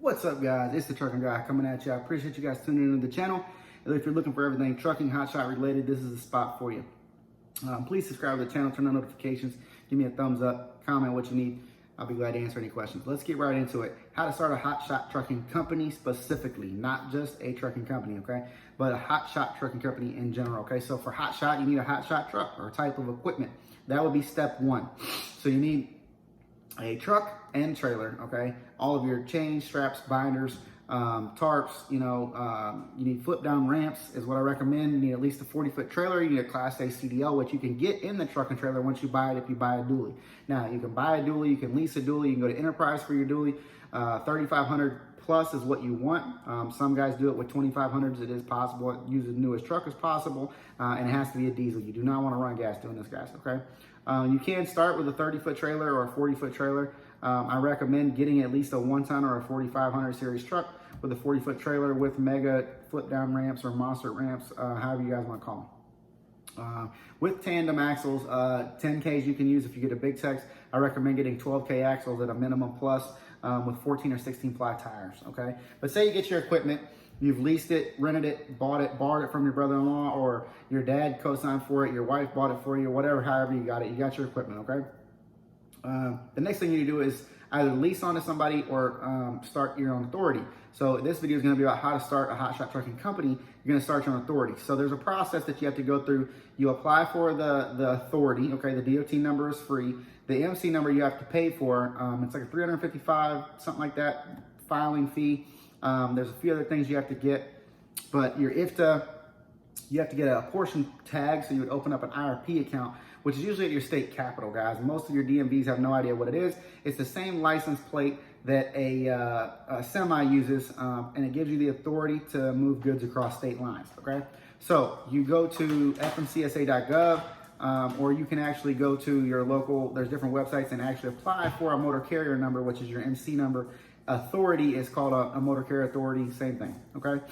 What's up, guys? It's the Trucking Guy coming at you. I appreciate you guys tuning into the channel. And if you're looking for everything trucking, hotshot related, this is the spot for you. Please subscribe to the channel, turn on notifications, give me a thumbs up, comment what you need. I'll be glad to answer any questions. Let's get right into it. How to start a hotshot trucking company specifically, not just a trucking company, okay? But a hotshot trucking company in general, okay? So for hotshot, you need a hotshot truck or type of equipment. That would be step one. So you need a truck and trailer, okay? All of your chains, straps, binders, tarps, you need flip down ramps is what I recommend. You need at least a 40-foot trailer. You need a Class A CDL, which you can get in the truck and trailer once you buy it if you buy a dually. Now, you can buy a dually, you can lease a dually, you can go to Enterprise for your dually. 3,500 plus is what you want. Some guys do it with 2,500s. It is possible. Use the newest truck as possible, and it has to be a diesel. You do not want to run gas doing this, guys, okay? You can start with a 30-foot trailer or a 40-foot trailer. I recommend getting at least a 1-ton or a 4,500 series truck with a 40-foot trailer with mega flip-down ramps or monster ramps, however you guys want to call them. With tandem axles, 10Ks you can use if you get a big Tex. I recommend getting 12K axles at a minimum plus with 14 or 16 ply tires, okay? But say you get your equipment, you've leased it, rented it, borrowed it from your brother-in-law, or your dad co-signed for it, your wife bought it for you, whatever, however you got it, you got your equipment, okay? The next thing you need to do is either lease onto somebody or start your own authority. So this video is going to be about how to start a hotshot trucking company. You're going to start your own authority. So there's a process that you have to go through. You apply for the authority, okay? The DOT number is free. The MC number you have to pay for. It's like a $355, something like that, filing fee. There's a few other things you have to get, but your IFTA, you have to get a portion tag, so you would open up an IRP account, which is usually at your state capital, guys. Most of your DMVs have no idea what it is. It's the same license plate that a semi uses, and it gives you the authority to move goods across state lines, okay? So you go to fmcsa.gov, or you can actually go to your local, there's different websites, and actually apply for a motor carrier number, which is your MC number. Authority is called a motor carrier authority, same thing, okay?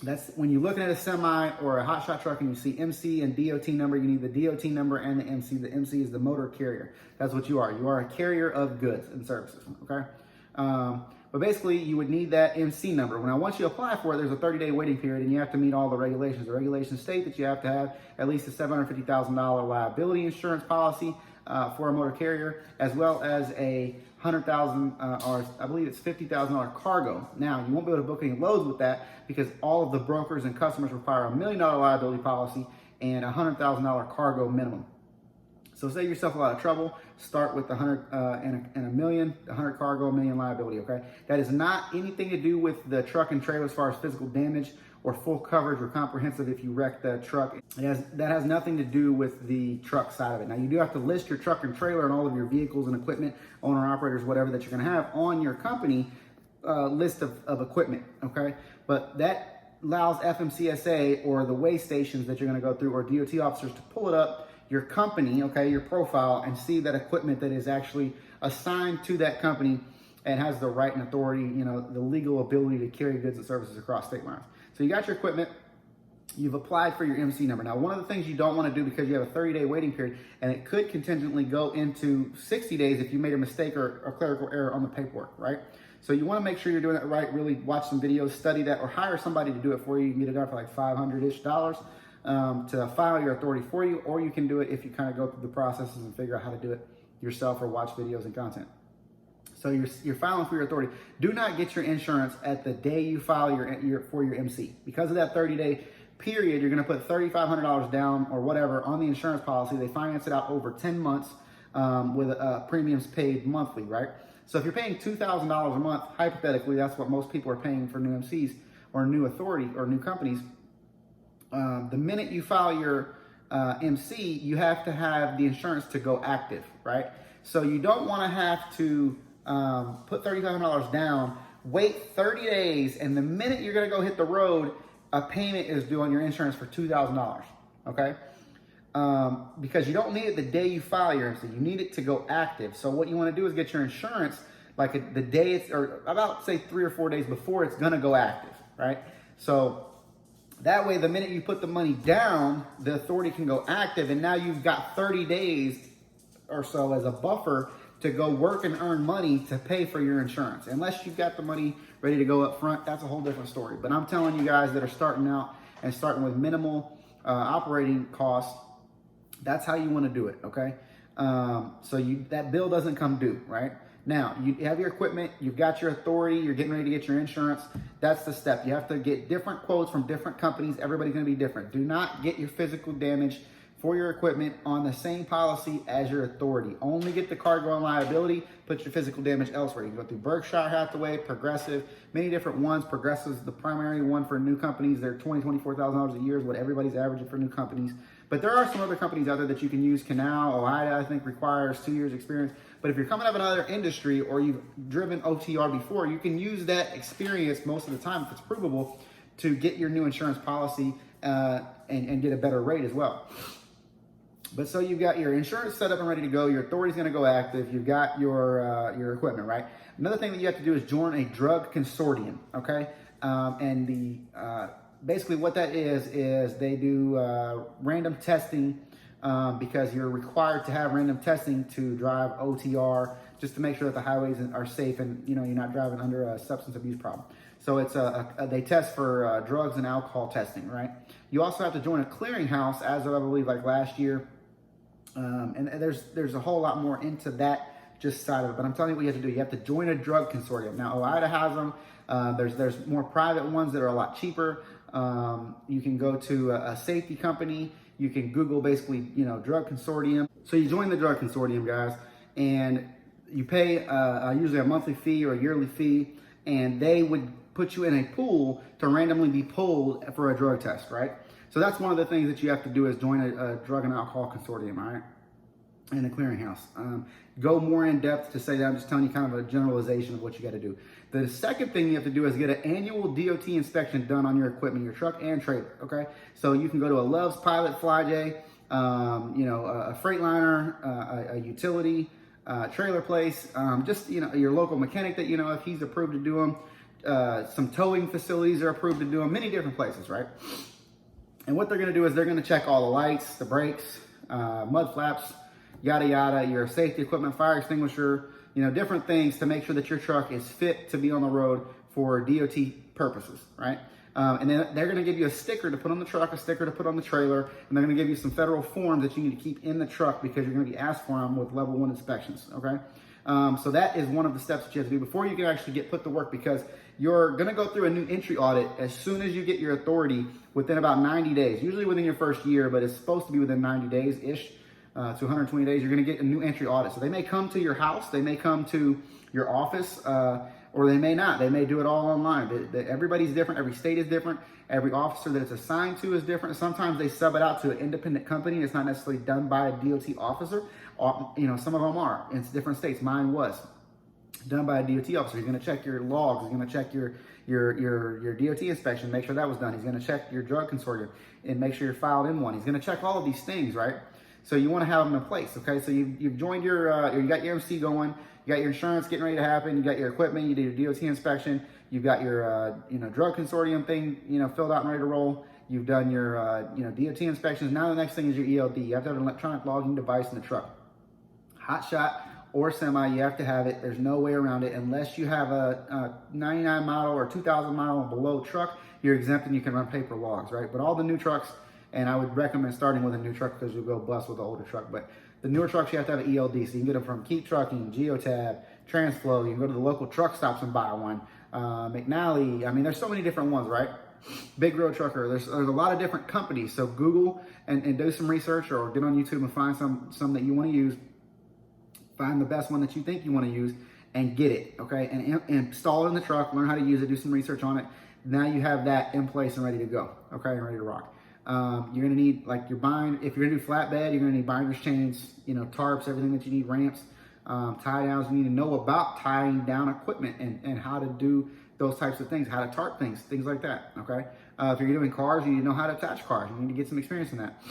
That's when you're looking at a semi or a hotshot truck and you see MC and DOT number, you need the DOT number and the MC. The MC is the motor carrier. That's what you are. You are a carrier of goods and services, okay? But basically, you would need that MC number. Now, once you apply for it, there's a 30-day waiting period, and you have to meet all the regulations. The regulations state that you have to have at least a $750,000 liability insurance policy for a motor carrier, as well as a $100,000 or I believe it's $50,000 cargo. Now, you won't be able to book any loads with that because all of the brokers and customers require a $1 million liability policy and a $100,000 cargo minimum. So save yourself a lot of trouble. Start with the 100 and a million, 100 cargo, $1 million liability, okay? That is not anything to do with the truck and trailer as far as physical damage or full coverage or comprehensive if you wreck the truck. That has nothing to do with the truck side of it. Now, you do have to list your truck and trailer and all of your vehicles and equipment, owner operators, whatever that you're gonna have on your company list of equipment, okay? But that allows FMCSA or the weigh stations that you're gonna go through or DOT officers to pull it up, your company, okay, your profile, and see that equipment that is actually assigned to that company and has the right and authority, the legal ability to carry goods and services across state lines. So you got your equipment, you've applied for your MC number. Now, one of the things you don't want to do because you have a 30-day waiting period, and it could contingently go into 60 days if you made a mistake or a clerical error on the paperwork, right? So you want to make sure you're doing it right, really watch some videos, study that, or hire somebody to do it for you. You can get it done for like $500-ish to file your authority for you, or you can do it if you kind of go through the processes and figure out how to do it yourself or watch videos and content. So you're filing for your authority. Do not get your insurance at the day you file for your MC. Because of that 30-day period, you're going to put $3,500 down or whatever on the insurance policy. They finance it out over 10 months with premiums paid monthly, right? So if you're paying $2,000 a month, hypothetically, that's what most people are paying for new MCs or new authority or new companies. The minute you file your MC, you have to have the insurance to go active, right? So you don't want to have to put $3,500 down, wait 30 days, and the minute you're going to go hit the road, a payment is due on your insurance for $2,000, okay? Because you don't need it the day you file your MC. You need it to go active. So what you want to do is get your insurance like the day it's, or about say 3 or 4 days before it's going to go active, right? So that way, the minute you put the money down, the authority can go active, and now you've got 30 days or so as a buffer to go work and earn money to pay for your insurance. Unless you've got the money ready to go up front, that's a whole different story. But I'm telling you guys that are starting out and starting with minimal operating costs, that's how you want to do it, okay? So that bill doesn't come due, right? Now, you have your equipment, you've got your authority, you're getting ready to get your insurance. That's the step. You have to get different quotes from different companies. Everybody's going to be different. Do not get your physical damage for your equipment on the same policy as your authority. Only get the cargo and liability, put your physical damage elsewhere. You can go through Berkshire Hathaway, Progressive, many different ones. Progressive's the primary one for new companies. They're $20,000, $24,000 a year is what everybody's averaging for new companies. But there are some other companies out there that you can use. Canal, OIDA, I think requires 2 years experience. But if you're coming out of another industry or you've driven OTR before, you can use that experience most of the time if it's provable to get your new insurance policy and get a better rate as well. But so you've got your insurance set up and ready to go. Your authority's going to go active. You've got your equipment, right? Another thing that you have to do is join a drug consortium, okay? Basically what that is they do random testing because you're required to have random testing to drive OTR just to make sure that the highways are safe and you're not driving under a substance abuse problem. So it's they test for drugs and alcohol testing, right? You also have to join a clearinghouse as of, I believe, like last year. And there's a whole lot more into that just side of it. But I'm telling you what you have to do. You have to join a drug consortium. Now, OIDA has them. There's more private ones that are a lot cheaper. You can go to a safety company. You can Google basically, drug consortium. So you join the drug consortium, guys, and you pay usually a monthly fee or a yearly fee, and they would put you in a pool to randomly be pulled for a drug test, right? So that's one of the things that you have to do is join a drug and alcohol consortium, all right? And a clearinghouse. Go more in depth to say that I'm just telling you kind of a generalization of what you got to do. The second thing you have to do is get an annual DOT inspection done on your equipment, your truck and trailer, okay? So you can go to a Love's Pilot Flyj, a Freightliner, a utility, trailer place, your local mechanic that, if he's approved to do them. Some towing facilities are approved to do them, many different places, right? And what they're going to do is they're going to check all the lights, the brakes, mud flaps, yada, yada, your safety equipment, fire extinguisher, different things to make sure that your truck is fit to be on the road for DOT purposes, right? And then they're going to give you a sticker to put on the truck, a sticker to put on the trailer, and they're going to give you some federal forms that you need to keep in the truck because you're going to be asked for them with level 1 inspections, okay? So that is one of the steps that you have to do before you can actually get put to work, because you're going to go through a new entry audit as soon as you get your authority within about 90 days, usually within your first year, but it's supposed to be within 90 days-ish to 120 days. You're going to get a new entry audit. So they may come to your house, they may come to your office, or they may not. They may do it all online. Everybody's different. Every state is different. Every officer that it's assigned to is different. Sometimes they sub it out to an independent company. It's not necessarily done by a DOT officer. Some of them are. It's different states. Mine was done by a DOT officer. He's going to check your logs. He's going to check your DOT inspection, make sure that was done. He's going to check your drug consortium and make sure you're filed in one. He's going to check all of these things, right? So you want to have them in place, okay? So you've joined you got your MC going, you got your insurance getting ready to happen, you got your equipment, you did your DOT inspection, you've got your drug consortium thing filled out and ready to roll. You've done your DOT inspections. Now the next thing is your ELD. You have to have an electronic logging device in the truck. Hotshot or semi, you have to have it. There's no way around it unless you have a 99 model or 2000 model and below truck. You're exempt and you can run paper logs, right? But all the new trucks, and I would recommend starting with a new truck because you'll go bust with the older truck. But the newer trucks, you have to have an ELD. So you can get them from Keep Trucking, Geotab, Transflow. You can go to the local truck stops and buy one. McNally. I mean, there's so many different ones, right? Big Road Trucker. There's a lot of different companies. So Google and do some research, or get on YouTube and find some that you want to use. Find the best one that you think you want to use and get it, okay? And install it in the truck, learn how to use it, do some research on it. Now you have that in place and ready to go, okay, and ready to rock. You're gonna need, if you're gonna do flatbed, you're gonna need binders, chains, tarps, everything that you need, ramps, tie downs. You need to know about tying down equipment and how to do those types of things, how to tarp things like that, okay? If you're doing cars, you need to know how to attach cars. You need to get some experience in that.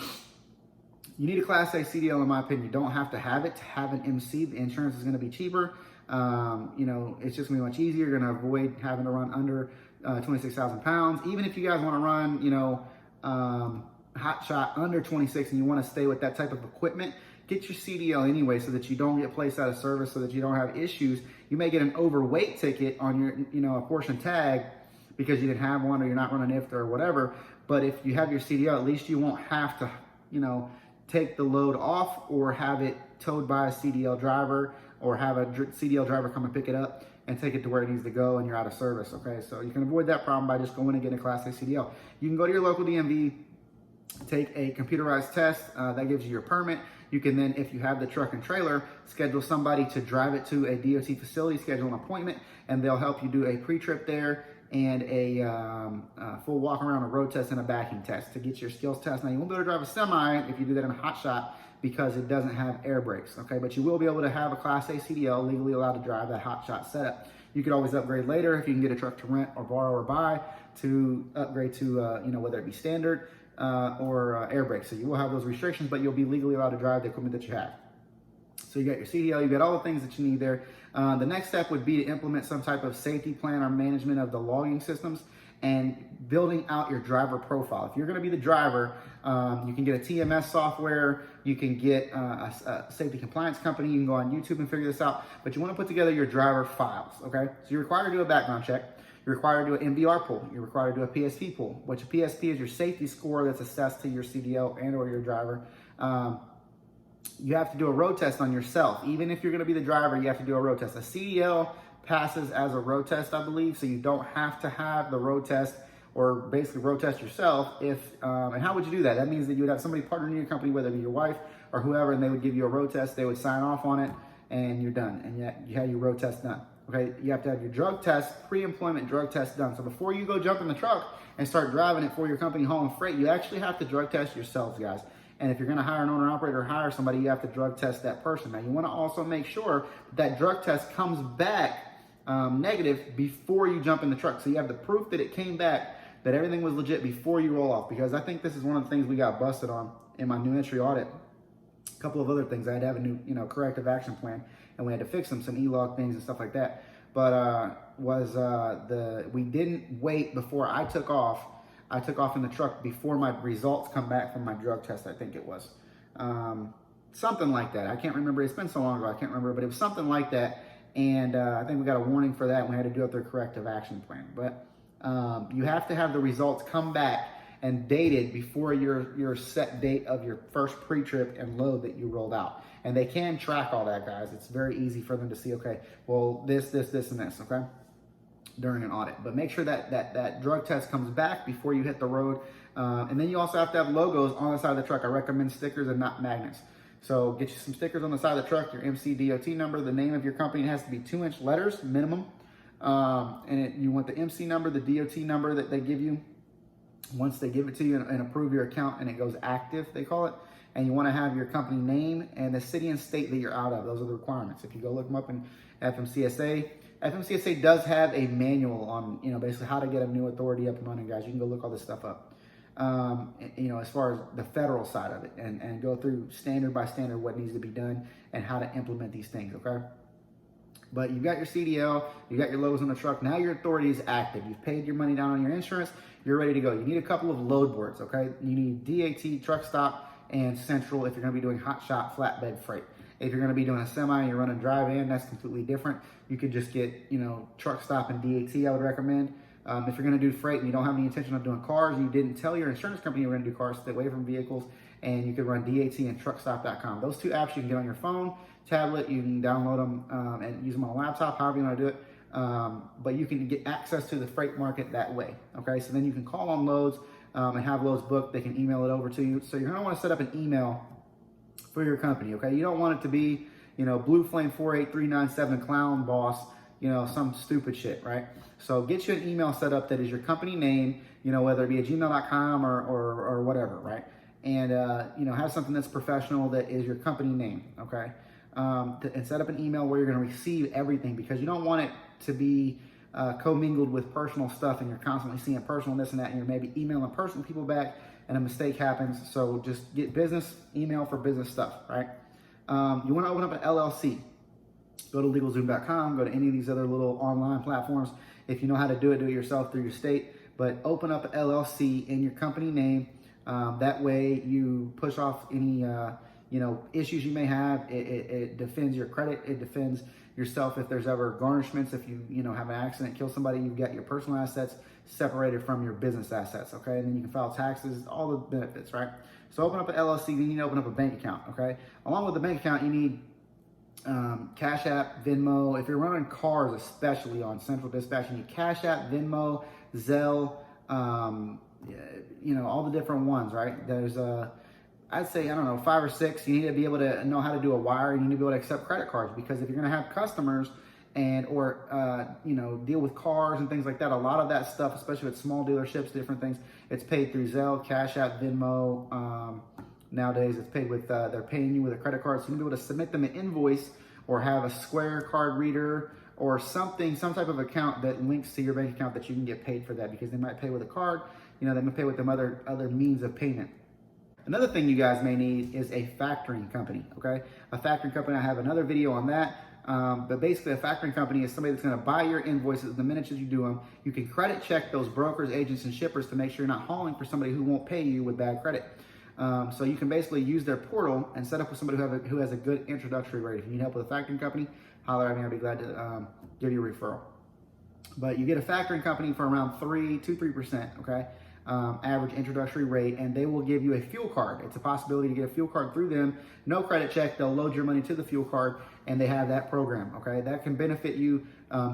You need a Class A CDL, in my opinion. You don't have to have it to have an MC. The insurance is gonna be cheaper. It's just gonna be much easier. You're gonna avoid having to run under 26,000 pounds. Even if you guys wanna run, hot shot under 26 and you want to stay with that type of equipment, get your CDL anyway so that you don't get placed out of service, so that you don't have issues. You may get an overweight ticket on your, a portion tag because you didn't have one or you're not running IFTA or whatever. But if you have your CDL, at least you won't have to, take the load off or have it towed by a CDL driver or have a CDL driver come and pick it up and take it to where it needs to go and you're out of service, okay? So you can avoid that problem by just going and getting a Class A CDL. You can go to your local DMV, take a computerized test, that gives you your permit. You can then, if you have the truck and trailer, schedule somebody to drive it to a DOT facility, schedule an appointment, and they'll help you do a pre-trip there and a full walk around, a road test, and a backing test to get your skills test. Now, you won't be able to drive a semi if you do that in a hot shot because it doesn't have air brakes, okay? But you will be able to have a Class A CDL legally allowed to drive that hot shot setup. You could always upgrade later if you can get a truck to rent or borrow or buy to upgrade to, whether it be standard or air brakes. So you will have those restrictions, but you'll be legally allowed to drive the equipment that you have. So you got your CDL, you got all the things that you need there. The next step would be to implement some type of safety plan or management of the logging systems and building out your driver profile. If you're gonna be the driver, you can get a TMS software, you can get a safety compliance company, you can go on YouTube and figure this out, but you wanna put together your driver files, okay? So you're required to do a background check, you're required to do an MVR pull, you're required to do a PSP pull, which a PSP is your safety score that's assessed to your CDL and or your driver. You have to do a road test on yourself. Even if you're gonna be the driver, you have to do a road test. A CDL passes as a road test, I believe, so you don't have to have the road test or basically road test yourself. And how would you do that? That means that you would have somebody partnering in your company, whether it be your wife or whoever, and they would give you a road test, they would sign off on it, and you're done, and you have your road test done. Okay, you have to have your drug test, pre-employment drug test done. So before you go jump in the truck and start driving it for your company hauling freight, you actually have to drug test yourselves, guys. And if you're gonna hire an owner-operator or hire somebody, you have to drug test that person. Now, you wanna also make sure that drug test comes back negative before you jump in the truck. So you have the proof that it came back, that everything was legit before you roll off. Because I think this is one of the things we got busted on in my new entry audit. A couple of other things. I had to have a new, corrective action plan, and we had to fix them, some e-log things and stuff like that. But we didn't wait before I took off. I took off in the truck before my results come back from my drug test, I think it was. Something like that. I can't remember. It's been so long ago, I can't remember, but it was something like that. And I think we got a warning for that, and we had to do it through a corrective action plan. But you have to have the results come back and dated before your set date of your first pre-trip and load that you rolled out. And they can track all that, guys. It's very easy for them to see, okay, well, this, and this, okay, during an audit. But make sure that drug test comes back before you hit the road. And then you also have to have logos on the side of the truck. I recommend stickers and not magnets. So get you some stickers on the side of the truck, your MC DOT number, the name of your company. It has to be 2-inch letters minimum. You want the MC number, the DOT number that they give you once they give it to you and approve your account and it goes active, they call it. And you want to have your company name and the city and state that you're out of. Those are the requirements. If you go look them up in FMCSA does have a manual on, basically how to get a new authority up and running, guys. You can go look all this stuff up. As far as the federal side of it and go through standard by standard what needs to be done and how to implement these things, okay? But you've got your CDL, you got your logos on the truck. Now your authority is active. You've paid your money down on your insurance. You're ready to go. You need a couple of load boards, okay? You need DAT, truck stop, and central if you're going to be doing hot shot flatbed freight. If you're going to be doing a semi and you're running drive-in, that's completely different. You could just get, truck stop and DAT, I would recommend. If you're going to do freight and you don't have any intention of doing cars, you didn't tell your insurance company you were going to do cars, stay away from vehicles, and you could run DAT and truckstop.com. Those two apps you can get on your phone, tablet, you can download them and use them on a laptop, however you want to do it. But you can get access to the freight market that way, okay? So then you can call on loads and have loads booked. They can email it over to you. So you're going to want to set up an email for your company, okay? You don't want it to be, Blue Flame 48397 Clown Boss, some stupid shit, right? So get you an email set up that is your company name, whether it be a gmail.com or whatever, right? And, have something that's professional that is your company name, okay? And set up an email where you're going to receive everything, because you don't want it to be commingled with personal stuff and you're constantly seeing personal this and that, and you're maybe emailing personal people back and a mistake happens. So just get business email for business stuff, right? You want to open up an LLC. Go to LegalZoom.com, go to any of these other little online platforms. If you know how to do it yourself through your state. But open up an LLC in your company name. That way you push off any issues you may have. It defends your credit. It defends yourself if there's ever garnishments. If you have an accident, kill somebody, you've got your personal assets separated from your business assets, okay? And then you can file taxes, all the benefits, right? So open up an LLC, then you need to open up a bank account, okay? Along with the bank account, you need Cash App, Venmo. If you're running cars, especially on Central Dispatch, you need Cash App, Venmo, Zelle, all the different ones, right? There's I'd say, I don't know, 5 or 6. You need to be able to know how to do a wire. You need to be able to accept credit cards, because if you're going to have customers or deal with cars and things like that, a lot of that stuff, especially with small dealerships, different things, it's paid through Zelle, Cash App, Venmo. Nowadays, it's paid with, they're paying you with a credit card. So you need to be able to submit them an invoice or have a Square card reader or something, some type of account that links to your bank account that you can get paid for that, because they might pay with a card, they might pay with them other means of payment. Another thing you guys may need is a factoring company, okay? A factoring company, I have another video on that. But basically, a factoring company is somebody that's going to buy your invoices the minute that you do them. You can credit check those brokers, agents, and shippers to make sure you're not hauling for somebody who won't pay you with bad credit. So you can basically use their portal and set up with somebody who has a good introductory rate. If you need help with a factoring company, holler at me. I'll be glad to give you a referral. But you get a factoring company for around 3%, okay? Average introductory rate, and they will give you a fuel card. It's a possibility to get a fuel card through them. No credit check. They'll load your money to the fuel card, and they have that program, okay? That can benefit you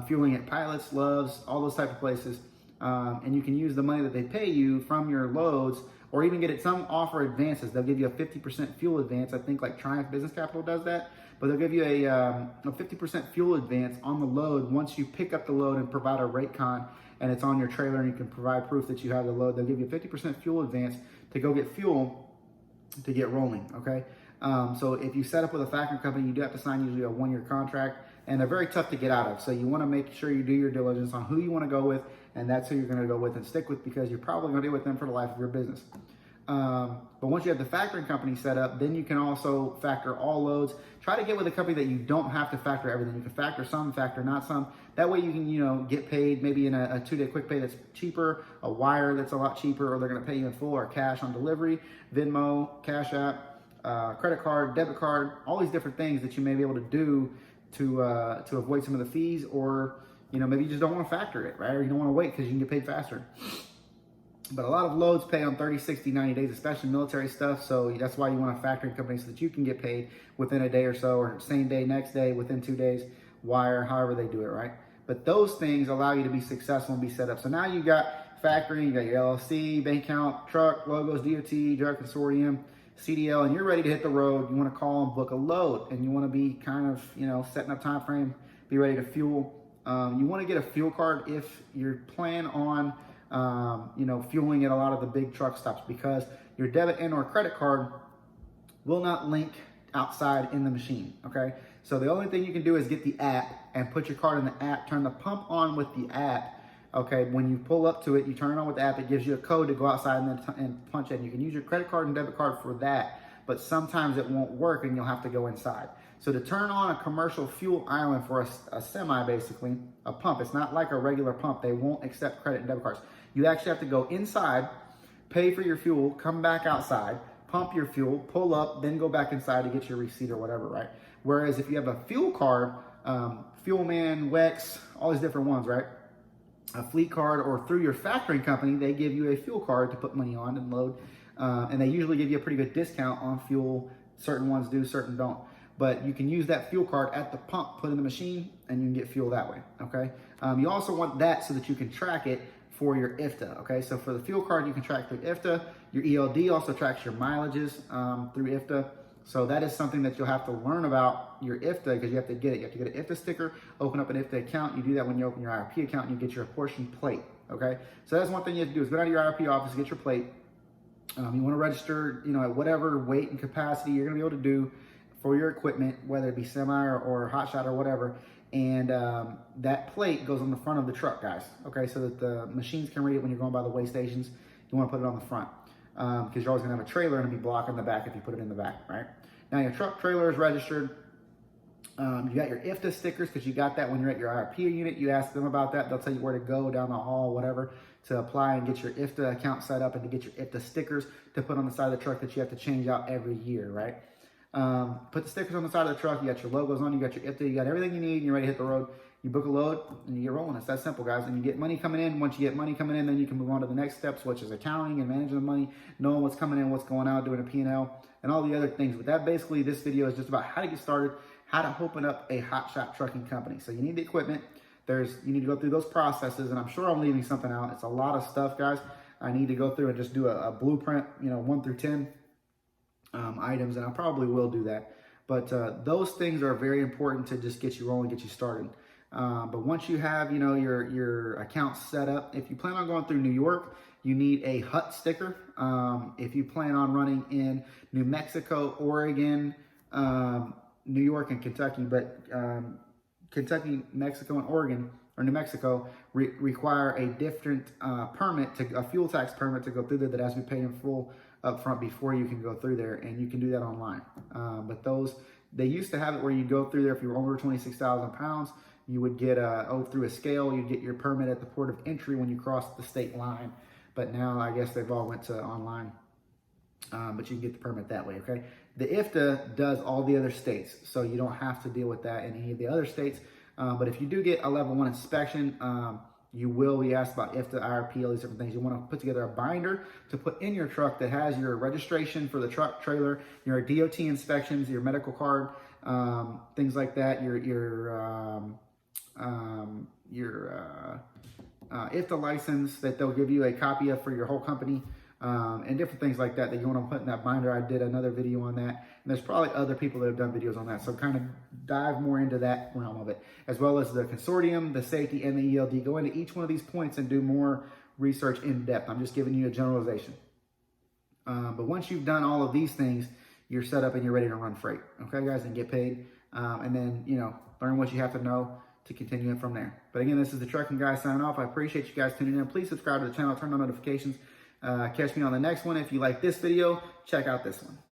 fueling at Pilots, Loves, all those type of places. And you can use the money that they pay you from your loads, or even get it. Some offer advances. They'll give you a 50% fuel advance. I think like Triumph Business Capital does that, but they'll give you a 50% fuel advance on the load once you pick up the load and provide a rate con, and it's on your trailer, and you can provide proof that you have the load. They'll give you a 50% fuel advance to go get fuel to get rolling, okay? So if you set up with a factoring company, you do have to sign usually a 1-year contract, and they're very tough to get out of. So you want to make sure you do your diligence on who you want to go with, and that's who you're going to go with and stick with, because you're probably going to be with them for the life of your business. But once you have the factoring company set up, then you can also factor all loads. Try to get with a company that you don't have to factor everything. You can factor some, factor not some. That way you can, get paid maybe in a 2-day quick pay that's cheaper, a wire that's a lot cheaper, or they're going to pay you in full, or cash on delivery, Venmo, Cash App, credit card, debit card, all these different things that you may be able to do to avoid some of the fees, or maybe you just don't want to factor it, right? Or you don't want to wait because you can get paid faster. But a lot of loads pay on 30, 60, 90 days, especially military stuff. So that's why you want a factoring company, so that you can get paid within a day or so, or same day, next day, within 2 days, wire, however they do it, right? But those things allow you to be successful and be set up. So now you got factoring, you got your LLC, bank account, truck, logos, DOT, drug consortium, CDL, and you're ready to hit the road. You want to call and book a load, and you want to be kind of, setting up time frame, be ready to fuel. You want to get a fuel card if you plan on fueling at a lot of the big truck stops, because your debit and or credit card will not link outside in the machine, okay? So the only thing you can do is get the app and put your card in the app, turn the pump on with the app, okay? When you pull up to it, you turn it on with the app, it gives you a code to go outside and punch in. You can use your credit card and debit card for that, but sometimes it won't work and you'll have to go inside. So to turn on a commercial fuel island for a semi, basically, a pump, it's not like a regular pump. They won't accept credit and debit cards. You actually have to go inside, pay for your fuel, come back outside, pump your fuel, pull up, then go back inside to get your receipt or whatever, right? Whereas if you have a fuel card, Fuelman, Wex, all these different ones, right? A fleet card, or through your factoring company, they give you a fuel card to put money on and load. And they usually give you a pretty good discount on fuel. Certain ones do, certain don't. But you can use that fuel card at the pump, put in the machine, and you can get fuel that way, okay? You also want that so that you can track it for your IFTA, okay? So for the fuel card, you can track through IFTA. Your ELD also tracks your mileages through IFTA. So that is something that you'll have to learn about your IFTA, because you have to get it. You have to get an IFTA sticker, open up an IFTA account. You do that when you open your IRP account, and you get your apportion plate, okay? So that's one thing you have to do, is go down to your IRP office, get your plate. You want to register, at whatever weight and capacity you're going to be able to do for your equipment, whether it be semi or hotshot or whatever. And that plate goes on the front of the truck, guys, okay? So that the machines can read it when you're going by the weigh stations. You want to put it on the front, because you're always going to have a trailer and be blocking the back if you put it in the back, right? Now your truck trailer is registered. You got your IFTA stickers, because you got that when you're at your IRP unit. You ask them about that. They'll tell you where to go down the hall, whatever, to apply and get your IFTA account set up, and to get your IFTA stickers to put on the side of the truck that you have to change out every year, right? Put the stickers on the side of the truck. You got your logos on, you got your IFTA, you got everything you need, and you're ready to hit the road. You book a load and you get rolling. It's that simple, guys. And you get money coming in. Once you get money coming in, then you can move on to the next steps, which is accounting and managing the money, knowing what's coming in, what's going out, doing a P&L, and all the other things. But that basically, this video is just about how to get started, how to open up a hotshot trucking company. So you need the equipment. You need to go through those processes, and I'm sure I'm leaving something out. It's a lot of stuff, guys. I need to go through and just do a blueprint, 1 through 10 items, and I probably will do that. But those things are very important to just get you rolling, get you started. But once you have, your account set up, if you plan on going through New York, you need a HUT sticker. If you plan on running in New Mexico, Oregon, New York, and Kentucky, but Kentucky, Mexico, and Oregon, or New Mexico, require a different permit, a fuel tax permit to go through there that has to be paid in full up front before you can go through there, and you can do that online. But they used to have it where you go through there if you were over 26,000 pounds. You would get through a scale, you'd get your permit at the port of entry when you cross the state line. But now I guess they've all went to online, but you can get the permit that way, okay? The IFTA does all the other states, so you don't have to deal with that in any of the other states. But if you do get a level 1 inspection, you will be asked about IFTA, IRP, all these different things. You want to put together a binder to put in your truck that has your registration for the truck, trailer, your DOT inspections, your medical card, things like that, your IFTA license that they'll give you a copy of for your whole company, and different things like that you want to put in that binder. I did another video on that, and there's probably other people that have done videos on that, so kind of dive more into that realm of it, as well as the consortium, the safety, and the ELD. Go into each one of these points and do more research in depth. I'm just giving you a generalization. But once you've done all of these things, you're set up and you're ready to run freight, okay, guys, and get paid, and then, learn what you have to know to continue it from there. But again, this is the Trucking Guy signing off. I appreciate you guys tuning in. Please subscribe to the channel, turn on notifications. Catch me on the next one. If you like this video, check out this one.